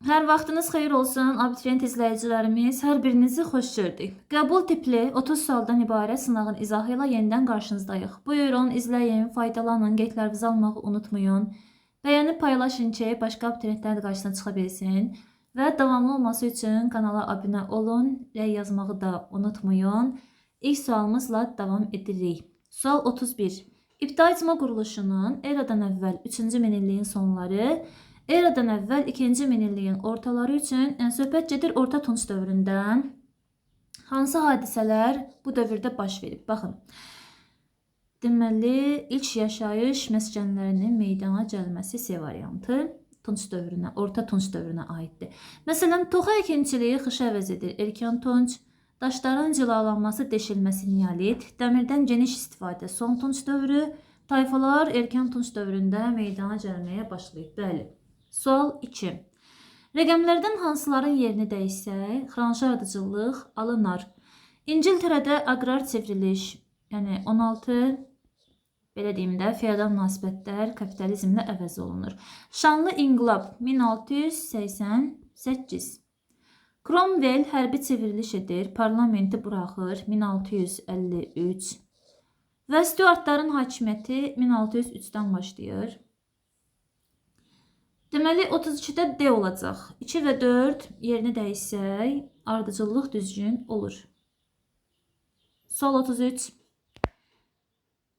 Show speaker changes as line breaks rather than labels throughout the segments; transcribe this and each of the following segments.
Hər vaxtınız xeyir olsun, abituriyent izləyicilərimiz. Hər birinizi xoş gördük. Qəbul tipli 30 sualdan ibarət sınağın izahı ilə yenidən qarşınızdayıq. Buyurun, izləyin, faydalanın, qeydlərinizi almağı unutmayın. Bəyənib paylaşın ki, başqa abituriyentlər də qarşısına çıxa bilsin. Və davamlı olması üçün kanala abunə olun, rəy yazmağı da unutmayın. İlk sualımızla davam edirik. Sual 31. İbtidai icma quruluşunun eradan əvvəl 3-cü minilliyin sonları, eradan əvvəl 2-ci minilliyin ortaları üçün söhbət gedir Orta Tunc dövründən. Hansı hadisələr bu dövrdə baş verib? Baxın. Deməli, ilk yaşayış məskənlərinin meydana gəlməsi C variantı Tunc dövrünə, Orta Tunc dövrünə aiddir. Məsələn, toxa əkinçiliyi xışa əvəz edir Erkən Tunc, daşların cilalanması, deşilməsi Neolit, dəmirdən geniş istifadə Son Tunc dövrü, tayfalar Erkən Tunc dövründə meydana gəlməyə başlayıb. Bəli. Sual 2. Rəqəmlərdən hansıların yerini dəyişsək, xranşa ardıcıllıq alınar. İngiltərədə aqrar çevriliş, yəni 16, belə deyim də, feodal münasibətlər kapitalizmlə əvəz olunur. Şanlı İnqilab 1688. Cromwell hərbi çevriliş edir, parlamenti buraxır 1653 və Stuartların hakimiyyəti 1603-dən başlayır. Deməli, 32-də D olacaq. 2 və 4 yerini dəyişsək, ardıcıllıq düzgün olur. Sual 33.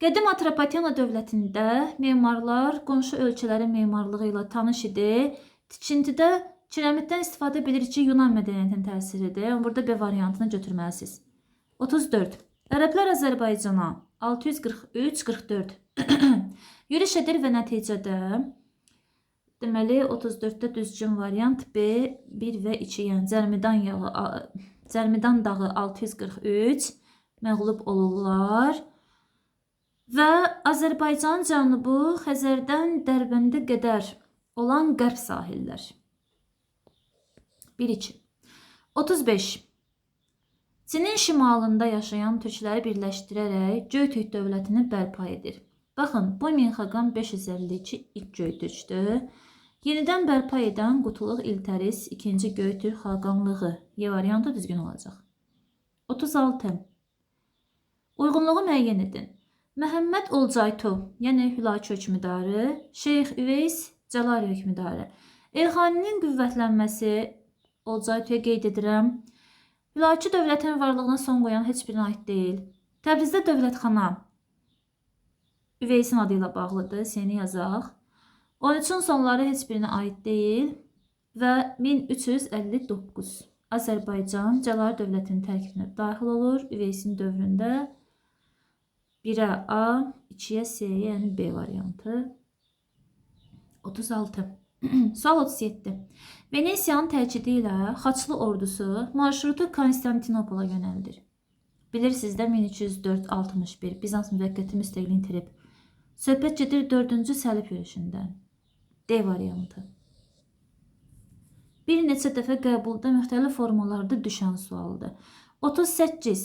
Qədim Atropatena dövlətində memarlar qonşu ölkələrin memarlığı ilə tanış idi. Tikintidə kirəmitdən istifadə bilir ki, Yunan mədəniyyətinin təsiridir. Burada B variantını götürməlisiniz. 34. Ərəblər Azərbaycana 643-44 yürüş edir və nəticədə deməli, 34-də düzgün variant B, 1 və 2, yəni Cərmidan dağı 643 məğlub olurlar və Azərbaycan cənubu Xəzərdən Dərbəndə qədər olan qərb sahillər. 1-2. 35. Çinin şimalında yaşayan türkləri birləşdirərək Göytürk dövlətini bərpa edir. Baxın, bu Minxaqan 552 ilk Göytürkdür. Yenidən bərpa edən Qutuluq İltəris 2-ci Göytürk xaqanlığı Y variantı düzgün olacaq. 36. Uyğunluğu müəyyən edin. Məhəmməd Olcaytu, yəni Hülaki hökmdarı, Şeyx Üveys Cəlali hökmdarı. Elxaninin qüvvətlənməsi Olcaytuya qeyd edirəm. Hülaki dövlətin varlığına son qoyan heç birinə aid deyil. Təbrizdə dövlətxana Üveysin adı ilə bağlıdır, seni yazaq. 13-ün sonları heç birinə aid deyil və 1359 Azərbaycan Cəlali dövlətinin tərkibinə daxil olur. Üveysin dövründə 1-ə A, 2-yə C, yəni B variantı. 36. Sual 37. Venesiyanın təkidi ilə Xaçlı ordusu marşrutu Konstantinopola yönəldir. Bilirsiniz də 1304-61 Bizans müvəqqəti müstəqilliyin itirib. Söhbət gedir 4-cü Səlib yürüşündən. D variantı. Bir neçə dəfə qəbulda müxtəlif formalarda düşən sualdır. 38.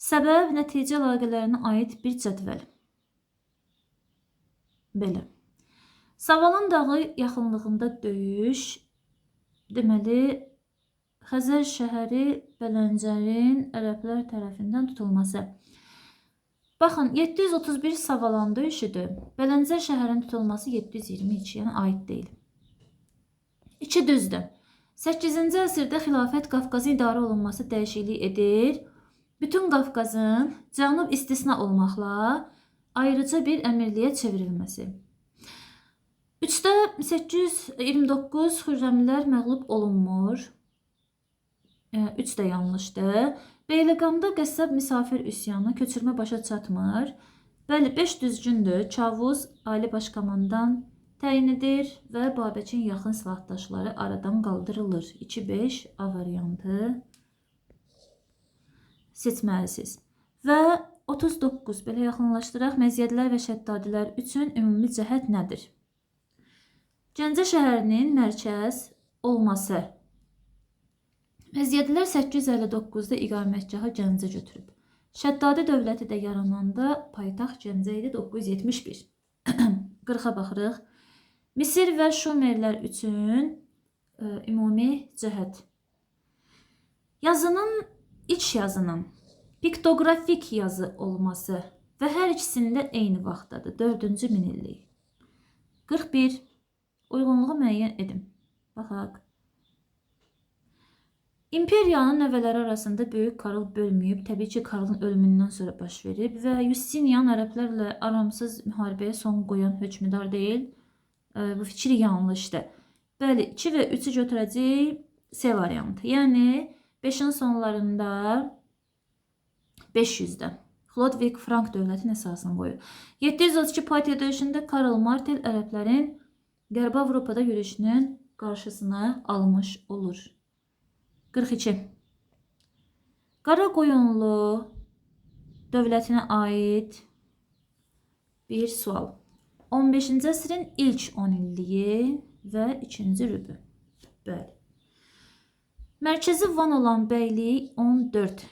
Səbəb nəticə əlaqələrinə aid bir cədvəl. Belə. Savalan dağı yaxınlığında döyüş, deməli, Xəzər şəhəri Bələncərin ərəblər tərəfindən tutulması. Baxın, 731 Savalan döyüşüdür. Bələncər şəhərin tutulması 722, yəni aid deyil. 2 düzdür. 8-ci əsrdə xilafət Qafqazın idarə olunması dəyişiklik edir. Bütün Qafqazın cənub istisna olmaqla ayrıca bir əmirliyə çevrilməsi. 3-də 829 Xürrəmlər məğlub olunmur. 3 də yanlışdır. Beyləqanda qəssab misafir üsyanı köçürmə başa çatmır. Bəli, 5 düzgündür. Çavuz Ali Başkomandan təyin edir və Babəkin yaxın silahdaşları aradan qaldırılır. 2-5 A variantı seçməlisiniz. Və 39. Belə yaxınlaşdıraq. Məziyyətlər və şəddadilər üçün ümumi cəhət nədir? Gəncə şəhərinin mərkəz olması. Məziyyətlər 859-da iqamətgahı Gəncə götürüb. Şəddadi dövləti də yarananda paytaxt Gəncə idi 971. 40-a baxırıq. Misir və Şumerlər üçün ümumi cəhət. Yazının, iç yazının piktoqrafik yazı olması və hər ikisində eyni vaxtdadır. 4-cü minillik. 41. Uyğunluğu müəyyən edin. Baxaq. İmperiyanın nəvələri arasında böyük Karl bölməyib, təbii ki, Karlın ölümündən sonra baş verib və Justinian ərəblərlə aramsız müharibəyə son qoyan hökmdar deyil. Bu fikir yanlışdır. Bəli, 2 və 3-ü götürəcək C variantı. Yəni 5-in sonlarında 500-də Xlodvig Frank dövlətinin əsasını qoyur. 732 Patiya döyüşündə Karl Martel ərəblərin Qərbi Avropada yürüşünün qarşısını almış olur. 42. Qaraqoyunlu dövlətinə aid bir sual. 15-ci əsrin ilk 10 illiyi və 2-ci rübü. Bəli. Mərkəzi Van olan bəylik 14.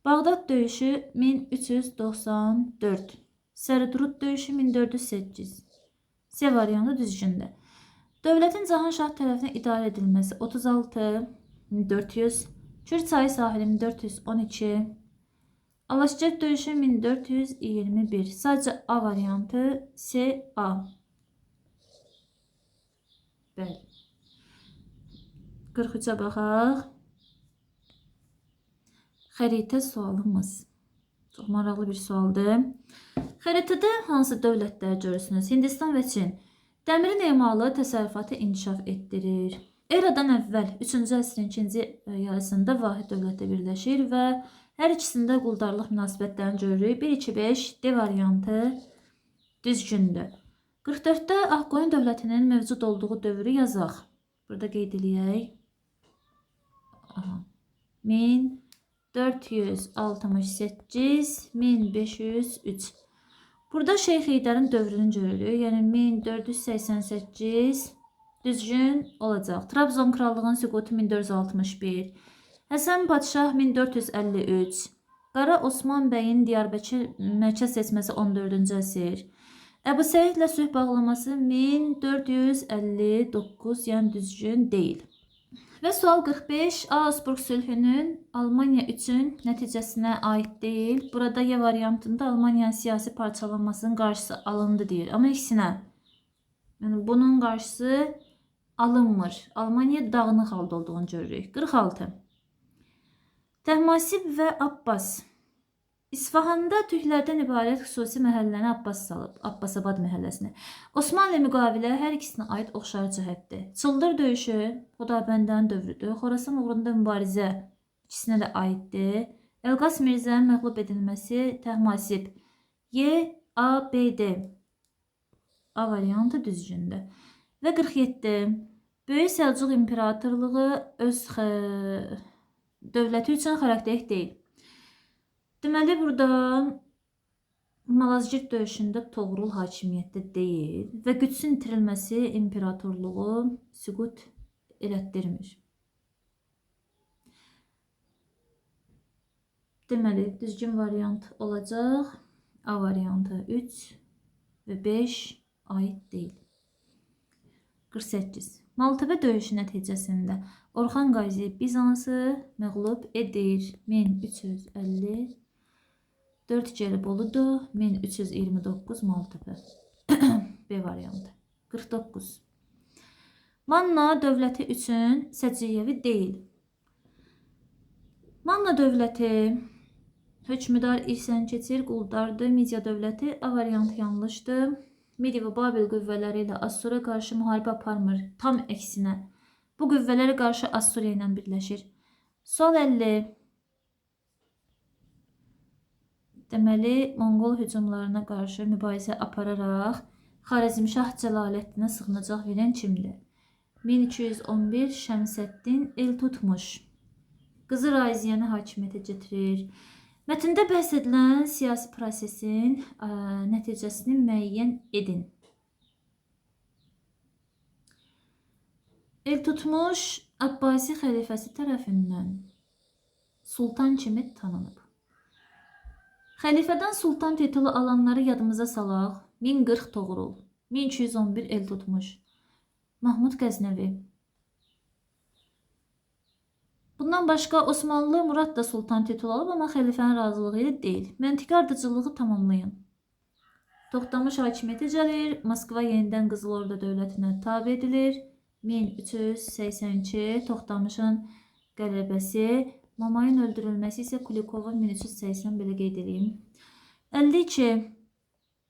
Bağdad döyüşü 1394. Səridrud döyüşü 1408. C variantı düzgündür. Dövlətin Cahanşah tərəfindən idarə edilməsi 36. 1400. Kür çayı sahili 1412. Alaşkert döyüşü 1421. Sadəcə A variantı C A. Bəli. 43-ə baxaq. Xəritə sualımız. Çox maraqlı bir sualdır. Xəritədə hansı dövlətlər görürsünüz? Hindistan və Çin. Dəmirin emalı təsərrüfatı inkişaf etdirir. Eradan əvvəl 3-cü əsrin ikinci yarısında vahid dövlətdə birləşir və hər ikisində quldarlıq münasibətlərini görürük. 1-2-5 D variantı düzgündür. 44-də Ağqoyun dövlətinin mövcud olduğu dövrü yazaq. Burada qeyd edək. 1468-1503. Burada Şeyx Heydərin dövrünü görürük. Yəni 1488 düzgün olacaq. Trabzon krallığının süqutu 1461. Həsən Padşah 1453. Qara Osman bəyin Diyarbəkir mərkəz seçməsi 14-cü əsr. Əbu Səidlə sülh bağlaması 1459, yəni düzgün deyil. Və sual 45. Augsburg sülhünün Almaniya üçün nəticəsinə aid deyil. Burada Y variantında Almaniyanın siyasi parçalanmasının qarşısı alındı deyir. Amma əksinə, yəni bunun qarşısı alınmır. Almaniya dağınıq halda olduğunu görürük. 46. Təhmasib və Abbas. İsfahanda türklərdən ibarət xüsusi məhəlləni Abbas salıb. Abbasabad məhəlləsinə. Osmanlı müqavilə hər ikisinə aid oxşar cəhətdir. Çıldır döyüşü Xudabəndənin dövrüdür. Xorasan uğrunda mübarizə ikisinə də aiddir. Elqas Mirzənin məğlub edilməsi Təhmasib. Y, A, B, D. A variantı düzgündür. Və 47. Böyük Səlcuq İmperatorluğu öz dövləti üçün xarakterik deyil. Deməli, burada Malazgirt döyüşündə Toğrul hakimiyyətdə deyil və gücsün itirilməsi imperatorluğu süqut elətdirmir. Deməli, düzgün variant olacaq. A variantı 3 və 5 aid deyil. 48. Maltepe döyüşü nəticəsində Orxan Qazi Bizansı məğlub edir. 1350. 4 Geliboludur. 1329 Maltepe. B variantı. 49. Manna dövləti üçün səciyyəvi deyil. Manna dövləti hökmdar irsən keçir, quldardır. Midiya dövləti A variantı yanlışdır. Midiya və Babil qüvvələri ilə Assura qarşı müharibə aparmır. Tam əksinə. Bu qüvvələrə qarşı Assuriya ilə birləşir. Sual 50. Deməli, Monqol hücumlarına qarşı mübarizə apararaq Xarəzmşah cəlalətinə sığınacaq verən kimdir? 1211 Şəmsəddin Eltutmuş. Qızı Raziyanı hakimiyyətə getirir. Mətndə bəhs edilən siyasi prosesin nəticəsini müəyyən edin. Eltutmuş Abbasi xəlifəsi tərəfindən sultan kimi tanınıb. Xəlifədən sultan titulu alanları yadımıza salaq. 1040 Toğrul, 1211 Eltutmuş, Mahmud Qəznəvi, Bundan başqa Osmanlı Murad da sultan titulu alıb, amma xəlifənin razılığı ilə deyil. Məntiqi ardıcıllığı tamamlayın. Toxtamış hakimiyyətə gəlir. Moskva yenidən Qızıl Orda dövlətinə tabe edilir. 1382 Toxtamışın qələbəsi. Mamayın öldürülməsi isə Kulikovun 1380 belə qeyd edeyim. 52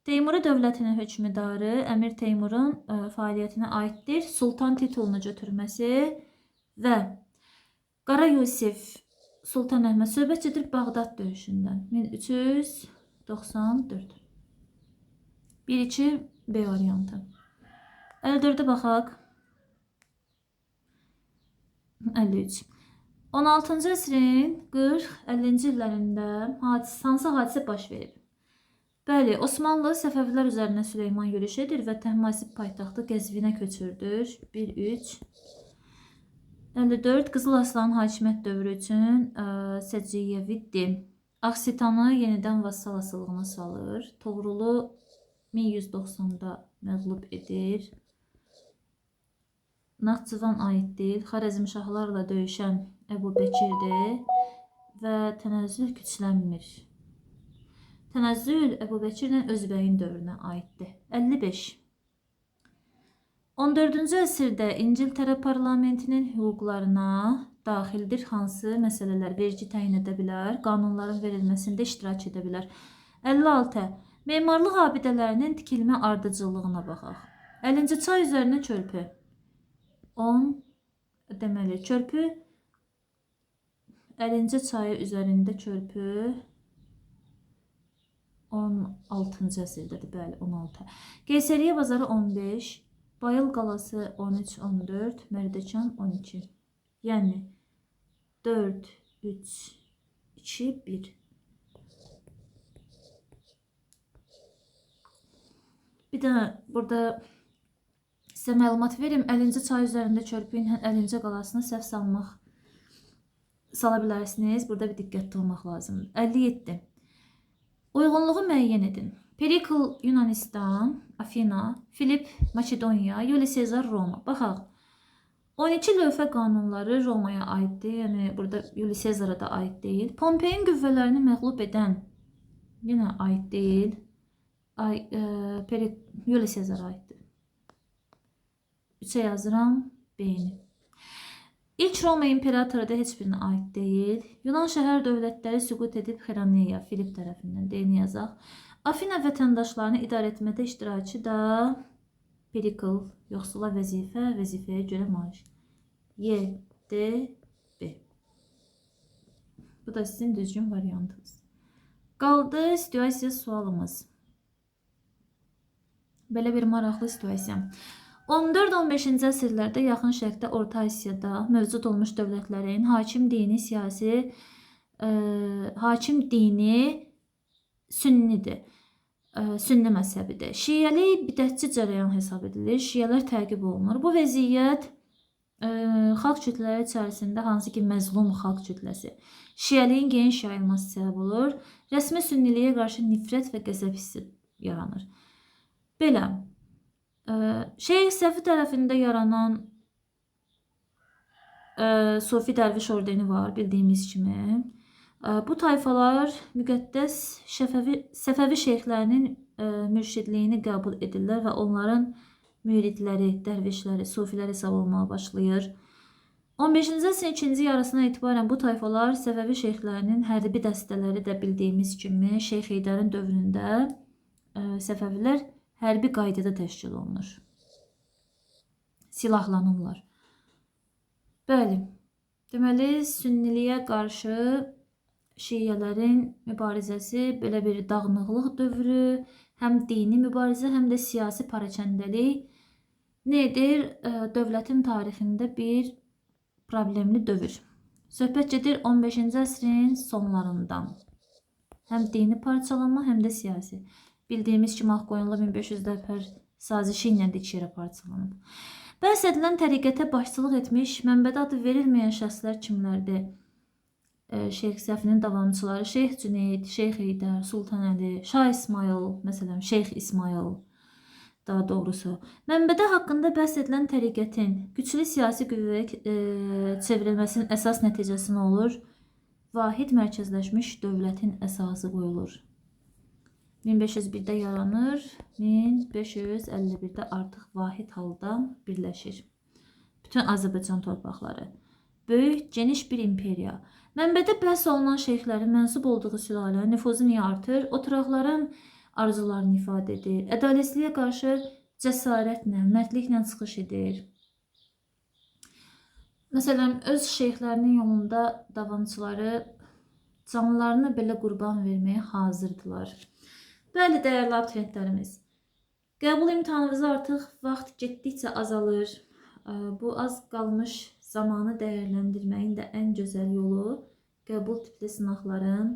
Teymuri dövlətinin hökmdarı Əmir Teymurun fəaliyyətinə aiddir. Sultan titulunu götürməsi və Qara Yusif Sultan Əhməd söhbət gedir Bağdad döyüşündən 1394. 1-2 B variantı. 54-ə baxaq. 53. 16-cı əsrin 40-50-ci illərində hansı hadisə baş verib? Bəli, Osmanlı Səfəvilər üzərinə Süleyman yürüş edir və Təhmasib paytaxtı Qəzvinə köçürdür. 1-3. 54. Qızıl Arslanın hakimiyyət dövrü üçün Səciyyeviddi Ağsitanı yenidən vassal asılılığına salır. Toğrulu 1190-da məğlub edir. Naxçıvan aiddir. Xarəzmşahlarla döyüşən Əbu Bəkirdir və tənəzzül güclənmir. Tənəzzül Əbu Bəkirlə Özbəyin dövrünə aiddir. 55. 14-cü əsrdə İngiltərə parlamentinin hüquqlarına daxildir hansı məsələlər vergi təyin edə bilər, qanunların verilməsində iştirak edə bilər. 56. Memarlıq abidələrinin tikilmə ardıcıllığına baxaq. 50-ci çay üzərinə körpü. 10. Deməli, körpü 50-ci çayı üzərində körpü 16-cı əsrdədir, bəli, 16. Qeysəriyyə bazarı 15, Bayıl qalası 13-14, Mərdəkan 12. Yəni 4, 3, 2, 1. Bir də burada sizə məlumat verim. 50-ci çay üzərində körpüyün 50-ci qalasını səhv sala bilərsiniz. Burada bir diqqətli olmaq lazımdır. 57. Uyğunluğu müəyyən edin. Perikl Yunanistan, Afina, Filip Makedonya, Yuli Sezar Roma. Baxaq. 12 lövhə qanunları Romaya aiddir. Yəni burada Yuli Sezara da aid deyil. Pompeyin qüvvələrini məğlub edən yenə aid deyil. Yuli Sezara aiddir. 3-ə yazıram B-ni. İlk Roma imperatoru da heç birinə aid deyil. Yunan şəhər dövlətləri süqut edib Xeraneya, Filip tərəfindən deyini yazaq. Afina vətəndaşlarını idarə etmədə iştirakçı da Perikl, yoxsula vəzifə, vəzifəyə görə maaş. Y, D, B. Bu da sizin düzgün variantınız. Qaldı situasiya sualımız. Belə bir maraqlı situasiya. 14-15-ci əsrlərdə Yaxın Şərqdə, Orta Asiyada mövcud olmuş dövlətlərin hakim dini sünnidir. Sünni məzhəbidir. Şiəli bidətçi cərəyan hesab edilir. Şiələr təqib olunur. Bu vəziyyət xalq kütlələri içərisində hansı ki məzlum xalq kütləsi şiəliyin geniş yayılması səbəb olur. Rəsmi sünniliyə qarşı nifrət və qəzəb hissi yaranır. Belə. Şeyx Səfi tərəfində yaranan Sofi Dərviş ordeni var, bildiyimiz kimi. Bu tayfalar müqəddəs Səfəvi şeyxlərinin mürşidliyini qəbul edirlər və onların müridləri, dərvişləri, sofiləri hesab olmağa başlayır. 15-ci əsrin ikinci yarısına etibarən bu tayfalar Səfəvi şeyxlərinin hərbi dəstələri də bildiyimiz kimi Şeyx Heydərin dövründə Səfəvilər hərbi qaydada təşkil olunur. Silahlanırlar. Bəli. Deməli, sünniliyə qarşı şiələrin mübarizəsi belə bir dağınıqlıq dövrü, həm dini mübarizə, həm də siyasi parakəndəlik nədir? Dövlətin tarixində bir problemli dövr. Söhbət gedir 15-ci əsrin sonlarından. Həm dini parçalanma, həm də siyasi. Bildiyimiz kimi Ağqoyunlu 1500-lər sazişi ilə iki yerə parçalanıb. Bəhs edilən təriqətə başçılıq etmiş, mənbədə adı verilməyən şəxslər kimlərdir? Şeyx Səfinin davamçıları Şeyx Cüneyd, Şeyx Heydər, Sultan Əli, Şah İsmail, məsələn Şeyx İsmail. daha doğrusu. Mənbədə haqqında bəhs edilən təriqətin güclü siyasi qüvvəyə çevrilməsinin əsas nəticəsi nə olur? Vahid mərkəzləşmiş dövlətin əsası qoyulur. 1501-də yaranır, 1551-də artıq vahid halda birləşir. Bütün Azərbaycan torpaqları. Böyük, geniş bir imperiya. Mənbədə bəhs olunan şeyxlərin mənsub olduğu sülalə nüfuzu niyə artır? Oturaqların arzularını ifadə edir. Ədalətsizliyə qarşı cəsarətlə, mərdliklə çıxış edir. Məsələn, öz şeyxlərinin yolunda davamçıları canlılarını belə qurban verməyə hazırdılar. Bəli, dəyərli abituriyentlərimiz, qəbul imtahanınızı artıq vaxt getdikcə azalır. Bu az qalmış zamanı dəyərləndirməyin də ən gözəl yolu qəbul tipli sınaqların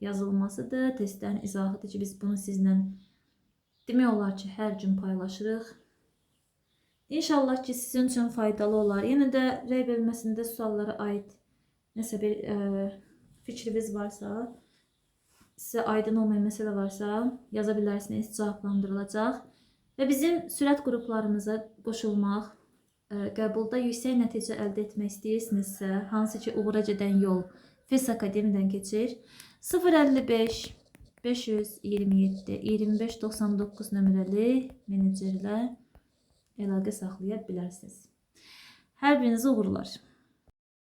yazılmasıdır, testlərin izahıdır ki, biz bunu sizlə demək olar ki, hər gün paylaşırıq. İnşallah ki, sizin üçün faydalı olar. Yenə də rəy bölməsində suallara aid nəsə bir fikriniz varsa, sizə aydın olmayan məsələ varsa, yaza bilərsiniz, cavablandırılacaq. Və bizim sürət qruplarımıza qoşulmaq, qəbulda yüksək nəticə əldə etmək istəyirsinizsə, hansı ki, uğura gedən yol FES Akademiyadan keçir. 055 527 2599 nömrəli menecerlə əlaqə saxlaya bilərsiniz. Hər birinizə uğurlar.